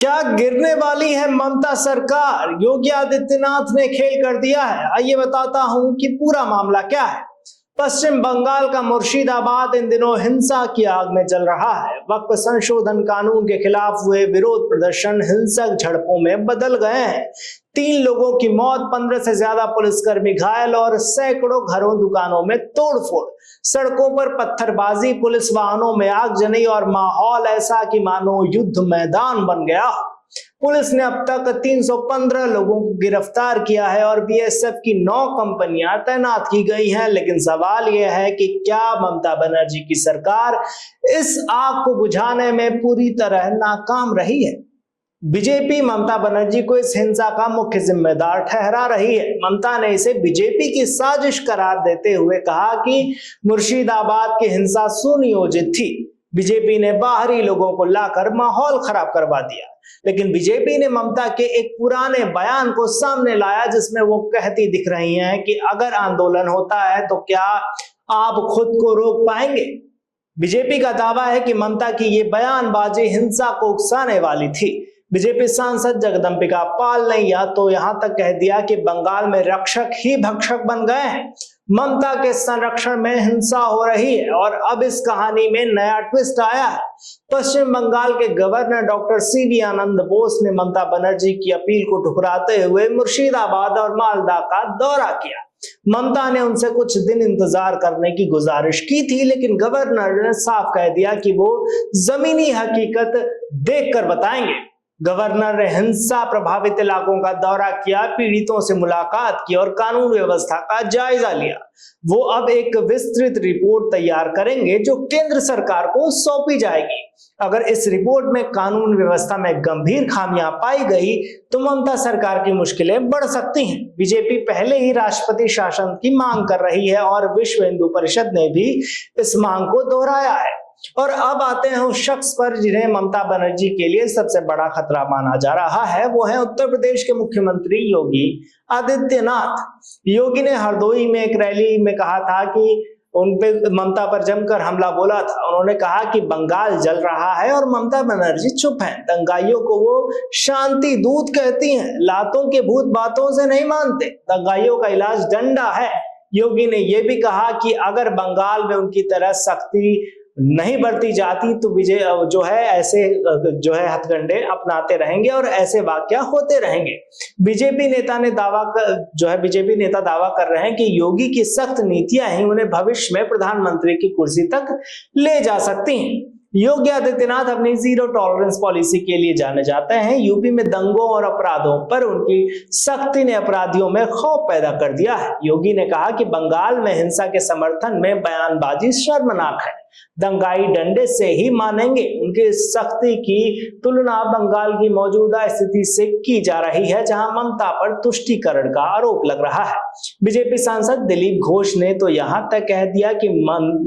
क्या गिरने वाली है ममता सरकार? योगी आदित्यनाथ ने खेल कर दिया है। आइए बताता हूं कि पूरा मामला क्या है। पश्चिम बंगाल का मुर्शिदाबाद इन दिनों हिंसा की आग में जल रहा है। वक्फ संशोधन कानून के खिलाफ हुए विरोध प्रदर्शन हिंसक झड़पों में बदल गए हैं। 3 लोगों की मौत, 15 से ज्यादा पुलिसकर्मी घायल और सैकड़ों घरों दुकानों में तोड़फोड़। सड़कों पर पत्थरबाजी, पुलिस वाहनों में आगजनी और माहौल ऐसा कि मानो युद्ध मैदान बन गया। पुलिस ने अब तक 315 लोगों को गिरफ्तार किया है और बीएसएफ की 9 कंपनियां तैनात की गई हैं। लेकिन सवाल यह है कि क्या ममता बनर्जी की सरकार इस आग को बुझाने में पूरी तरह नाकाम रही है? बीजेपी ममता बनर्जी को इस हिंसा का मुख्य जिम्मेदार ठहरा रही है। ममता ने इसे बीजेपी की साजिश करार देते हुए कहा कि मुर्शिदाबाद की हिंसा सुनियोजित थी। बीजेपी ने बाहरी लोगों को लाकर माहौल खराब करवा दिया। लेकिन बीजेपी ने ममता के एक पुराने बयान को सामने लाया जिसमें वो कहती दिख रही हैं कि अगर आंदोलन होता है तो क्या आप खुद को रोक पाएंगे? बीजेपी का दावा है कि ममता की ये बयानबाजी हिंसा को उकसाने वाली थी। बीजेपी सांसद जगदंबिका पाल ने या तो यहां तक कह दिया कि बंगाल में रक्षक ही भक्षक बन गए हैं। ममता के संरक्षण में हिंसा हो रही है और अब इस कहानी में नया ट्विस्ट आया है। पश्चिम बंगाल के गवर्नर डॉक्टर सीवी आनंद बोस ने ममता बनर्जी की अपील को ठुकराते हुए मुर्शिदाबाद और मालदा का दौरा किया। ममता ने उनसे कुछ दिन इंतजार करने की गुजारिश की थी, लेकिन गवर्नर ने साफ कह दिया कि वो जमीनी हकीकत देखकर बताएंगे। गवर्नर ने हिंसा प्रभावित इलाकों का दौरा किया, पीड़ितों से मुलाकात की और कानून व्यवस्था का जायजा लिया। वो अब एक विस्तृत रिपोर्ट तैयार करेंगे जो केंद्र सरकार को सौंपी जाएगी। अगर इस रिपोर्ट में कानून व्यवस्था में गंभीर खामियां पाई गई तो ममता सरकार की मुश्किलें बढ़ सकती हैं। बीजेपी पहले ही राष्ट्रपति शासन की मांग कर रही है और विश्व हिंदू परिषद ने भी इस मांग को दोहराया है। और अब आते हैं उस शख्स पर जिन्हें ममता बनर्जी के लिए सबसे बड़ा खतरा माना जा रहा है। वो है उत्तर प्रदेश के मुख्यमंत्री योगी आदित्यनाथ। योगी ने हरदोई में एक रैली में कहा था कि उन पे ममता पर जमकर हमला बोला था। उन्होंने कहा कि बंगाल जल रहा है और ममता बनर्जी चुप हैं। दंगाइयों को वो शांति दूत कहती हैं। लातों के भूत बातों से नहीं मानते। दंगाइयों का इलाज डंडा है। योगी ने यह भी कहा कि अगर बंगाल में उनकी तरह सख्ती नहीं बरती जाती तो विजय जो है ऐसे जो है हथकंडे अपनाते रहेंगे और ऐसे वाकया होते रहेंगे। बीजेपी नेता दावा कर रहे हैं कि योगी की सख्त नीतियां ही उन्हें भविष्य में प्रधानमंत्री की कुर्सी तक ले जा सकती हैं। योगी आदित्यनाथ अपनी जीरो टॉलरेंस पॉलिसी के लिए जाने जाते हैं। यूपी में दंगों और अपराधों पर उनकी सख्ती ने अपराधियों में खौफ पैदा कर दिया है। योगी ने कहा कि बंगाल में हिंसा के समर्थन में बयानबाजी शर्मनाक है। दंगाई डंडे से ही मानेंगे। उनकी सख्ती की तुलना बंगाल की मौजूदा स्थिति से की जा रही है जहां ममता पर तुष्टीकरण का आरोप लग रहा है। बीजेपी सांसद दिलीप घोष ने तो यहां तक कह दिया कि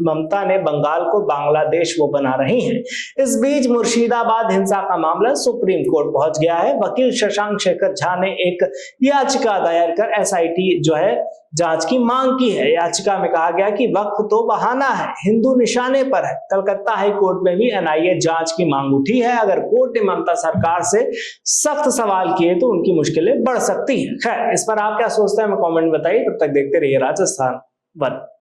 ममता ने बंगाल को बांग्लादेश वो बना रही हैं। इस बीच मुर्शिदाबाद हिंसा का मामला सुप्रीम कोर्ट पहुंच गया है। वकील शशांक शेखर झा ने एक याचिका दायर कर एसआईटी जो है जांच की मांग की है। याचिका में कहा गया कि वक्फ तो बहाना है, हिंदू निशाने पर है। कलकत्ता हाई कोर्ट में भी एनआईए जांच की मांग उठी है। अगर कोर्ट ने ममता सरकार से सख्त सवाल किए तो उनकी मुश्किलें बढ़ सकती हैं। खैर, इस पर आप क्या सोचते हैं हमें कमेंट में बताइए। तब तक देखते रहिए राजस्थान वन।